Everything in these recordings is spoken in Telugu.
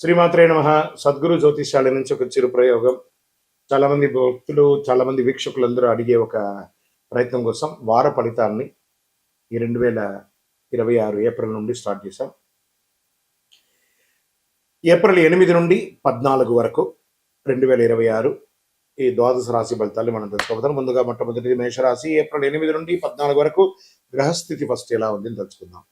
శ్రీమాత్రే నమః. సద్గురు జ్యోతిష్యాల నుంచి ఒక చిరు ప్రయోగం. చాలా మంది భక్తులు, చాలా మంది వీక్షకులందరూ అడిగే ఒక ప్రయత్నం కోసం వార ఫలితాన్ని ఈ 2026 ఏప్రిల్ నుండి స్టార్ట్ చేశాం. ఏప్రిల్ 8 నుండి 14 వరకు 2026 ఈ ద్వాదశ రాశి ఫలితాలు మనం తెలుసుకోబోతాం. ముందుగా మొట్టమొదటి మేషరాశి. ఏప్రిల్ 8 నుండి 14 వరకు గ్రహస్థితి ఫస్ట్ ఎలా ఉంది అని తెలుసుకుందాం.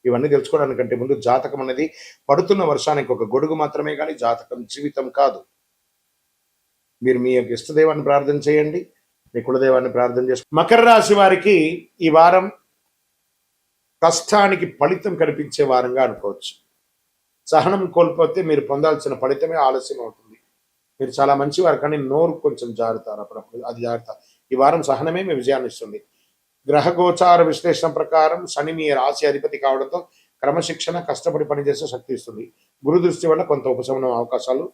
ఇవన్నీ తెలుసుకోవడానికంటే ముందు జాతకం అనేది పడుతున్న వర్షానికి ఒక గొడుగు మాత్రమే, కానీ జాతకం జీవితం కాదు. మీరు మీ యొక్క ఇష్టదైవాన్ని ప్రార్థన చేయండి, మీ కులదైవాన్ని ప్రార్థన చేసి. మకర రాశి వారికి ఈ వారం కష్టానికి ఫలితం కనిపించే వారంగా అనుకోవచ్చు. సహనం కోల్పోతే మీరు పొందాల్సిన ఫలితమే ఆలస్యం అవుతుంది. మీరు చాలా మంచివారు, కానీ నోరు కొంచెం జారుతారు అప్పుడప్పుడు, అది జాగ్రత్త. ఈ వారం సహనమే మీ విజయాన్ని ఇస్తుంది. గ్రహ గోచార విశ్లేషణ ప్రకారం శని మీ రాశి అధిపతి కావడంతో క్రమశిక్షణ, కష్టపడి పనిచేసే శక్తి ఇస్తుంది. గురు దృష్టి వల్ల కొంత ఉపశమనం అవకాశాలు,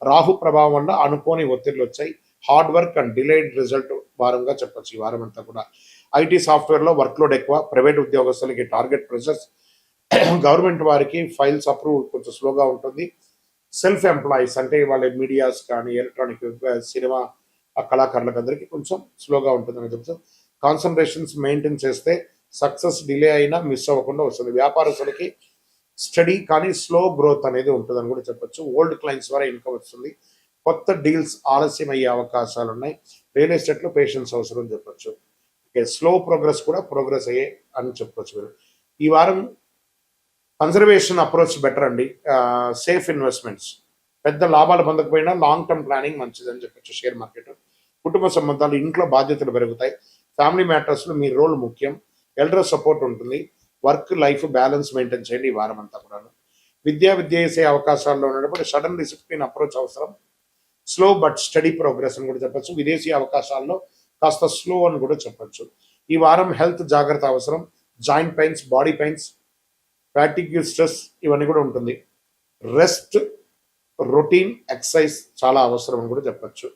రాహు ప్రభావం వల్ల అనుకోని ఒత్తిళ్లు వచ్చాయి. Hard work and delayed result వారంగా చెప్పచ్చు. ఈ వారం అంతా కూడా ఐటీ సాఫ్ట్వేర్లో వర్క్లోడ్ ఎక్కువ, ప్రైవేట్ ఉద్యోగస్తులకి టార్గెట్ ప్రెషర్స్, గవర్నమెంట్ వారికి ఫైల్స్ అప్రూవ్ కొంచెం స్లోగా ఉంటుంది. సెల్ఫ్ ఎంప్లాయీస్ అంటే వాళ్ళ మీడియాస్ కానీ ఎలక్ట్రానిక్ సినిమా కళాకారులకు అందరికీ కొంచెం స్లోగా ఉంటుందని చెప్తాం. కాన్సన్ట్రేషన్స్ మెయింటైన్ చేస్తే సక్సెస్ డిలే అయినా మిస్ అవ్వకుండా వస్తుంది. వ్యాపారస్తులకి స్టడీ కానీ స్లో గ్రోత్ అనేది ఉంటుందని కూడా చెప్పొచ్చు. ఓల్డ్ క్లయింట్స్ ద్వారా ఇన్కమ్ వస్తుంది. కొత్త డీల్స్ ఆలస్యం అయ్యే అవకాశాలు ఉన్నాయి. రియల్ ఎస్టేట్లో పేషెన్స్ అవసరం అని చెప్పొచ్చు. స్లో ప్రోగ్రెస్ కూడా ప్రోగ్రెస్ అయ్యే అని చెప్పొచ్చు. మీరు ఈ వారం కన్జర్వేషన్ అప్రోచ్ బెటర్ అండి. సేఫ్ ఇన్వెస్ట్మెంట్స్, పెద్ద లాభాలు పొందకపోయినా లాంగ్ టర్మ్ ప్లానింగ్ మంచిదని చెప్పొచ్చు. షేర్ మార్కెట్, కుటుంబ సంబంధాలు, ఇంట్లో బాధ్యతలు పెరుగుతాయి. ఫ్యామిలీ మ్యాటర్స్లో మీ రోల్ ముఖ్యం. ఎల్డర్ సపోర్ట్ ఉంటుంది. వర్క్ లైఫ్ బ్యాలెన్స్ మెయింటైన్ చేయండి ఈ వారం అంతా కూడా. విద్య చేసే అవకాశాల్లో ఉన్నప్పుడు సడన్ డిసిప్లిన్ అప్రోచ్ అవసరం. స్లో బట్ స్టడీ ప్రోగ్రెస్ అని కూడా చెప్పచ్చు. విదేశీ అవకాశాల్లో కాస్త స్లో అని కూడా చెప్పచ్చు. ఈ వారం హెల్త్ జాగ్రత్త అవసరం. Joint pains, body pains, fatigue, stress ఇవన్నీ కూడా ఉంటుంది. రెస్ట్, రొటీన్ ఎక్సర్సైజ్ చాలా అవసరం అని కూడా చెప్పచ్చు.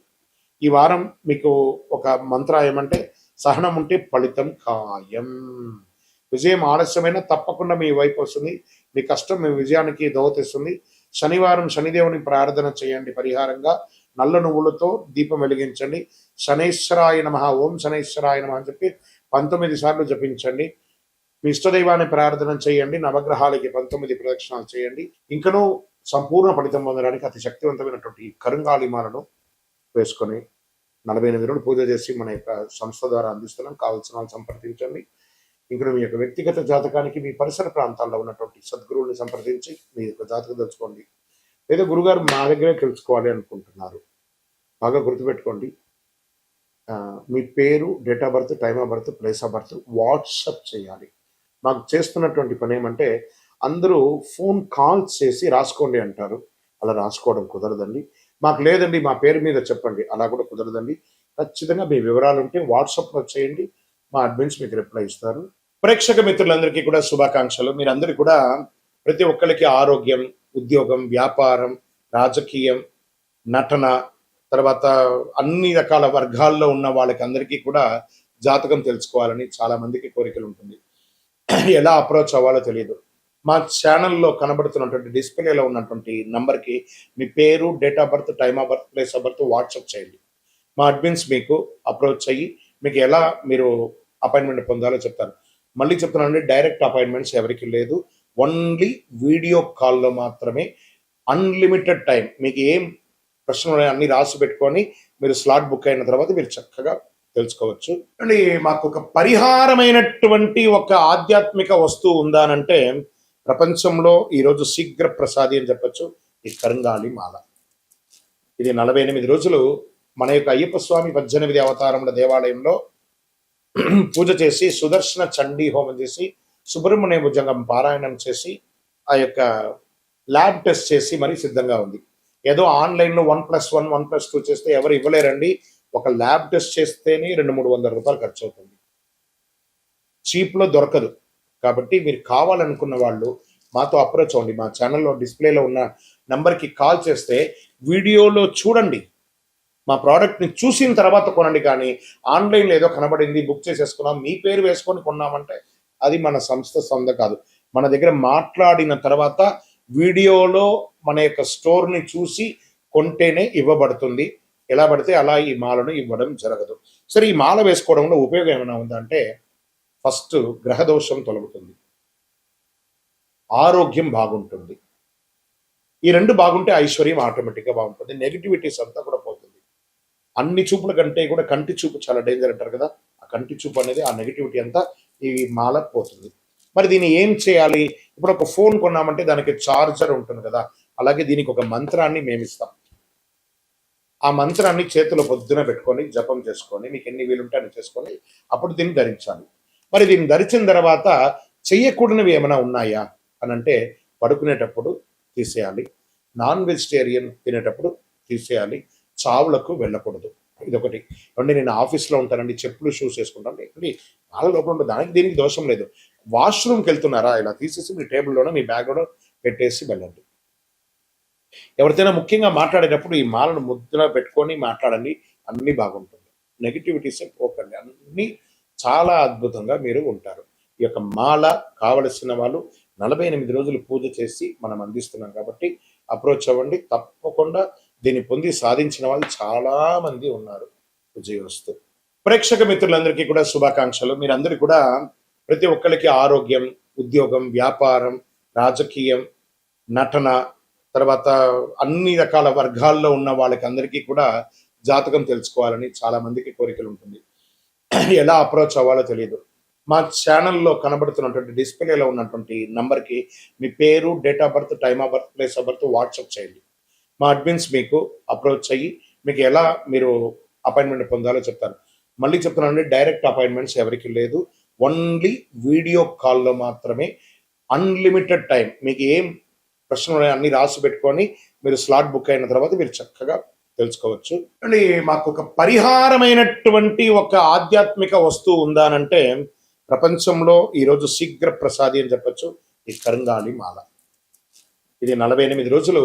ఈ వారం మీకు ఒక మంత్ర ఏమంటే, సహనం ఉంటే ఫలితం ఖాయం. విజయం ఆలస్యమైన తప్పకుండా మీ వైపు వస్తుంది. మీ కష్టం మీ విజయానికి దోహతిస్తుంది. శనివారం శనిదేవుని ప్రార్థన చేయండి. పరిహారంగా నల్ల నువ్వులతో దీపం వెలిగించండి. శనైశ్వరాయ నమః, ఓం శనైశ్వరాయ నమః అని చెప్పి 19 సార్లు జపించండి. మీ ఇష్టదైవాన్ని ప్రార్థన చేయండి. నవగ్రహాలకి 19 ప్రదక్షిణాలు చేయండి. ఇంకనూ సంపూర్ణ ఫలితం పొందడానికి అతి శక్తివంతమైనటువంటి కరుంగాళిమాలను వేసుకొని 48 రోజులు పూజ చేసి మన యొక్క సంస్థ ద్వారా అందిస్తున్నాం. కావాల్సిన వాళ్ళు సంప్రదించండి. ఇంకా మీ యొక్క వ్యక్తిగత జాతకానికి మీ పరిసర ప్రాంతాల్లో ఉన్నటువంటి సద్గురువుని సంప్రదించి మీ యొక్క జాతకం తెలుసుకోండి. లేదా గురుగారు మా దగ్గరే తెలుసుకోవాలి అనుకుంటున్నారు, బాగా గుర్తుపెట్టుకోండి. మీ పేరు, date of birth, time of birth, place of birth WhatsApp చేయాలి. మాకు చేస్తున్నటువంటి పని ఏమంటే, అందరూ ఫోన్ కాల్స్ చేసి రాసుకోండి అంటారు. అలా రాసుకోవడం కుదరదండి. మాకు లేదండి మా పేరు మీద చెప్పండి, అలా కూడా కుదరదండి. ఖచ్చితంగా మీ వివరాలు ఉంటే వాట్సాప్లో చేయండి. మా అడ్మిన్స్ మీకు రిప్లై ఇస్తారు. ప్రేక్షక మిత్రులందరికీ కూడా శుభాకాంక్షలు. మీరందరికీ కూడా ప్రతి ఒక్కరికి ఆరోగ్యం, ఉద్యోగం, వ్యాపారం, రాజకీయం, నటన, తర్వాత అన్ని రకాల వర్గాల్లో ఉన్న వాళ్ళకి అందరికీ కూడా జాతకం తెలుసుకోవాలని చాలా మందికి కోరికలు ఉంటుంది. ఎలా అప్రోచ్ అవ్వాలో తెలియదు. మా ఛానల్లో కనబడుతున్నటువంటి డిస్ప్లేలో ఉన్నటువంటి నంబర్కి మీ పేరు, date of birth, time of birth, place of birth WhatsApp చేయండి. మా అడ్మిన్స్ మీకు అప్రోచ్ అయ్యి మీకు ఎలా మీరు అపాయింట్మెంట్ పొందాలో చెప్తారు. మళ్ళీ చెప్తున్నానండి, డైరెక్ట్ అపాయింట్మెంట్స్ ఎవరికి లేదు. ఓన్లీ వీడియో కాల్లో మాత్రమే. Unlimited time. మీకు ఏం ప్రశ్నలు ఉన్నాయో అన్ని రాసి పెట్టుకొని మీరు స్లాట్ బుక్ అయిన తర్వాత మీరు చక్కగా తెలుసుకోవచ్చు. అండి, మాకు ఒక పరిహారమైనటువంటి ఒక ఆధ్యాత్మిక వస్తువు ఉందానంటే ప్రపంచంలో ఈరోజు శీఘ్ర ప్రసాది అని చెప్పచ్చు. ఈ కరుంగాళి మాల. ఇది 48 రోజులు మన యొక్క అయ్యప్ప స్వామి 18 అవతారముల దేవాలయంలో పూజ చేసి, సుదర్శన చండీ హోమం చేసి, సుబ్రహ్మణ్య భుజంగం పారాయణం చేసి, ఆ యొక్క ల్యాబ్ టెస్ట్ చేసి మరీ సిద్ధంగా ఉంది. ఏదో ఆన్లైన్లో 1+1, 1+2 చేస్తే ఎవరు ఇవ్వలేరండి. ఒక ల్యాబ్ టెస్ట్ చేస్తేనే 200-300 రూపాయలు ఖర్చు అవుతుంది. చీప్లో దొరకదు. కాబట్టి మీరు కావాలనుకున్న వాళ్ళు మాతో అప్రోచ్ అవ్వండి. మా ఛానల్లో డిస్ప్లేలో ఉన్న నెంబర్కి కాల్ చేస్తే వీడియోలో చూడండి. మా ప్రోడక్ట్ని చూసిన తర్వాత కొనండి. కానీ ఆన్లైన్లో ఏదో కనబడింది, బుక్ చేసేసుకున్నాం, మీ పేరు వేసుకొని కొన్నామంటే అది మన సంస్థ సొంత కాదు. మన దగ్గర మాట్లాడిన తర్వాత వీడియోలో మన యొక్క స్టోర్ని చూసి కొంటేనే ఇవ్వబడుతుంది. ఎలా పడితే అలా ఈ మాలను ఇవ్వడం జరగదు. సరే, ఈ మాల వేసుకోవడంలో ఉపయోగం ఏమైనా ఉందంటే, ఫస్ట్ గ్రహదోషం తొలగుతుంది, ఆరోగ్యం బాగుంటుంది. ఈ రెండు బాగుంటే ఐశ్వర్యం ఆటోమేటిక్గా బాగుంటుంది. నెగిటివిటీస్ అంతా కూడా పోతుంది. అన్ని చూపుల కంటే కూడా కంటి చూపు చాలా డేంజర్ అంటారు కదా, ఆ కంటి చూపు అనేది, ఆ నెగిటివిటీ అంతా ఈ మాల పోతుంది. మరి దీన్ని ఏం చేయాలి? ఇప్పుడు ఒక ఫోన్ కొన్నామంటే దానికి చార్జర్ ఉంటుంది కదా, అలాగే దీనికి ఒక మంత్రాన్ని మేము ఇస్తాం. ఆ మంత్రాన్ని చేతిలో పొద్దున పెట్టుకొని జపం చేసుకొని, మీకు ఎన్ని వీలుంటే అన్ని చేసుకొని అప్పుడు దీన్ని ధరించాలి. మరి దీన్ని ధరించిన తర్వాత చెయ్యకూడనివి ఏమైనా ఉన్నాయా అని అంటే, పడుకునేటప్పుడు తీసేయాలి, నాన్ వెజిటేరియన్ తినేటప్పుడు తీసేయాలి, చావులకు వెళ్ళకూడదు. ఇదొకటి. అంటే నేను ఆఫీస్లో ఉంటానండి, చెప్పులు షూస్ వేసుకుంటాను, ఇక్కడ వాళ్ళ లోపల ఉంటుంది, దానికి దీనికి దోషం లేదు. వాష్రూమ్కి వెళ్తున్నారా, ఇలా తీసేసి మీ టేబుల్లోనో మీ బ్యాగ్లోనో పెట్టేసి వెళ్ళండి. ఎవరితోనైనా ముఖ్యంగా మాట్లాడేటప్పుడు ఈ మాలను ముద్దులో పెట్టుకొని మాట్లాడండి, అన్నీ బాగుంటుంది. నెగిటివిటీసే పోకండి, అన్నీ చాలా అద్భుతంగా మీరు ఉంటారు. ఈ యొక్క మాల కావలసిన వాళ్ళు 48 రోజులు పూజ చేసి మనం అందిస్తున్నాం కాబట్టి అప్రోచ్ అవ్వండి. తప్పకుండా దీన్ని పొంది సాధించిన వాళ్ళు చాలా మంది ఉన్నారు. విజయోస్తు. ప్రేక్షక మిత్రులందరికీ కూడా శుభాకాంక్షలు. మీరందరూ కూడా ప్రతి ఒక్కరికి ఆరోగ్యం, ఉద్యోగం, వ్యాపారం, రాజకీయం, నటన, తర్వాత అన్ని రకాల వర్గాల్లో ఉన్న వాళ్ళకి అందరికీ కూడా జాతకం తెలుసుకోవాలని చాలా మందికి కోరికలు ఉంటుంది. ఎలా అప్రోచ్ అవ్వాలో తెలియదు. మా ఛానల్లో కనబడుతున్నటువంటి డిస్ప్లేలో ఉన్నటువంటి నంబర్కి మీ పేరు, date of birth, time of birth, place of birth WhatsApp చేయండి. మా అడ్మిన్స్ మీకు అప్రోచ్ అయ్యి మీకు ఎలా మీరు అపాయింట్మెంట్ పొందాలో చెప్తారు. మళ్ళీ చెప్తున్నానండి, డైరెక్ట్ అపాయింట్మెంట్స్ ఎవరికి లేదు, ఓన్లీ వీడియో కాల్లో మాత్రమే. Unlimited time. మీకు ఏం ప్రశ్నలు అన్ని రాసి పెట్టుకొని మీరు స్లాట్ బుక్ అయిన తర్వాత మీరు చక్కగా తెలుసుకోవచ్చు. అండి, మాకు ఒక పరిహారమైనటువంటి ఒక ఆధ్యాత్మిక వస్తువు ఉందా అనంటే, ప్రపంచంలో ఈరోజు శీఘ్ర ప్రసాది అని చెప్పచ్చు, ఈ కరుంగాలి మాల. ఇది 48 రోజులు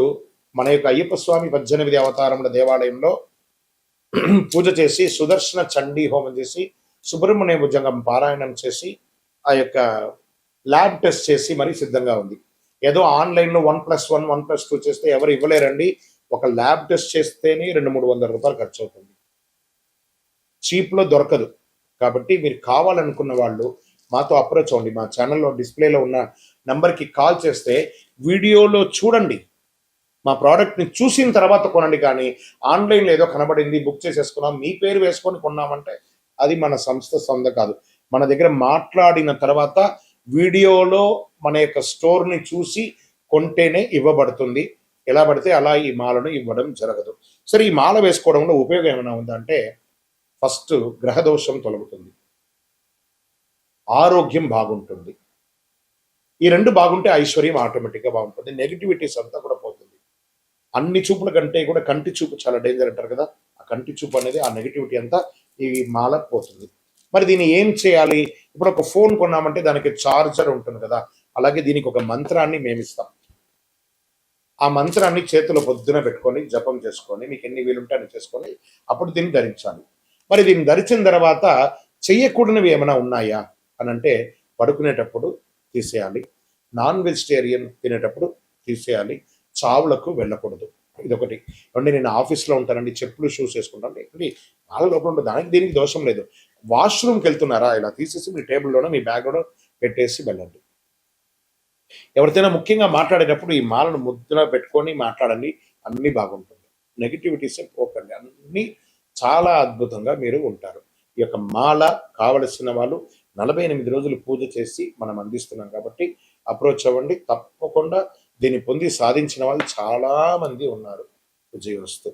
మన యొక్క అయ్యప్ప స్వామి 18 అవతారముల దేవాలయంలో పూజ చేసి, సుదర్శన చండీ హోమం చేసి, సుబ్రహ్మణ్య భుజంగం పారాయణం చేసి, ఆ యొక్క ల్యాబ్ టెస్ట్ చేసి మరీ సిద్ధంగా ఉంది. ఏదో ఆన్లైన్లో 1+1 1+2 చేస్తే ఎవరు ఇవ్వలేరండి. ఒక ల్యాబ్ టెస్ట్ చేస్తేనే 200-300 రూపాయలు ఖర్చు అవుతుంది. చీప్లో దొరకదు. కాబట్టి మీరు కావాలనుకున్న వాళ్ళు మాతో అప్రోచ్ అవ్వండి. మా ఛానల్లో డిస్ప్లేలో ఉన్న నెంబర్కి కాల్ చేస్తే వీడియోలో చూడండి, మా ప్రోడక్ట్ని చూసిన తర్వాత కొనండి. కానీ ఆన్లైన్లో ఏదో కనబడింది బుక్ చేసేసుకున్నాం, మీ పేరు వేసుకొని కొన్నామంటే అది మన సంస్థ సొంత కాదు. మన దగ్గర మాట్లాడిన తర్వాత వీడియోలో మన యొక్క స్టోర్ని చూసి కొంటేనే ఇవ్వబడుతుంది. ఎలా పడితే అలా ఈ మాలను ఇవ్వడం జరగదు. సరే, ఈ మాల వేసుకోవడంలో ఉపయోగం ఏమైనా ఉందంటే, ఫస్ట్ గ్రహదోషం తొలగుతుంది, ఆరోగ్యం బాగుంటుంది. ఈ రెండు బాగుంటే ఐశ్వర్యం ఆటోమేటిక్గా బాగుంటుంది. నెగిటివిటీస్ అంతా కూడా పోతుంది. అన్ని చూపుల కంటే కూడా కంటి చూపు చాలా డేంజర్ అంటారు కదా, ఆ కంటి చూపు అనేది, ఆ నెగిటివిటీ అంతా ఈ మాల పోతుంది. మరి దీన్ని ఏం చేయాలి? ఇప్పుడు ఒక ఫోన్ కొన్నామంటే దానికి చార్జర్ ఉంటుంది కదా, అలాగే దీనికి ఒక మంత్రాన్ని మేము ఇస్తాం. ఆ మంత్రాన్ని చేతిలో పొద్దున పెట్టుకొని జపం చేసుకొని, మీకు ఎన్ని వీలుంటే అన్ని చేసుకొని అప్పుడు దీన్ని ధరించాలి. మరి దీన్ని ధరించిన తర్వాత చెయ్యకూడనివి ఏమైనా ఉన్నాయా అని అంటే, పడుకునేటప్పుడు తీసేయాలి, నాన్ వెజిటేరియన్ తినేటప్పుడు తీసేయాలి, చావులకు వెళ్ళకూడదు. ఇదొకటి. అంటే నేను ఆఫీస్లో ఉంటానండి, చెప్పులు షూస్ వేసుకుంటాను, ఇక్కడ వాళ్ళ లోపల ఉంటుంది, దానికి దీనికి దోషం లేదు. వాష్రూమ్కి వెళ్తున్నారా, ఇలా తీసేసి మీ టేబుల్లోనో మీ బ్యాగ్లోనో పెట్టేసి వెళ్ళండి. ఎవరితోనైనా ముఖ్యంగా మాట్లాడేటప్పుడు ఈ మాలను ముద్దులో పెట్టుకొని మాట్లాడండి, అన్నీ బాగుంటుంది. నెగిటివిటీసే పోకండి, అన్నీ చాలా అద్భుతంగా మీరు ఉంటారు. ఈ యొక్క మాల కావలసిన వాళ్ళు 48 రోజులు పూజ చేసి మనం అందిస్తున్నాం కాబట్టి అప్రోచ్ అవ్వండి. తప్పకుండా దీన్ని పొంది సాధించిన వాళ్ళు చాలా మంది ఉన్నారు. విజయోస్తు.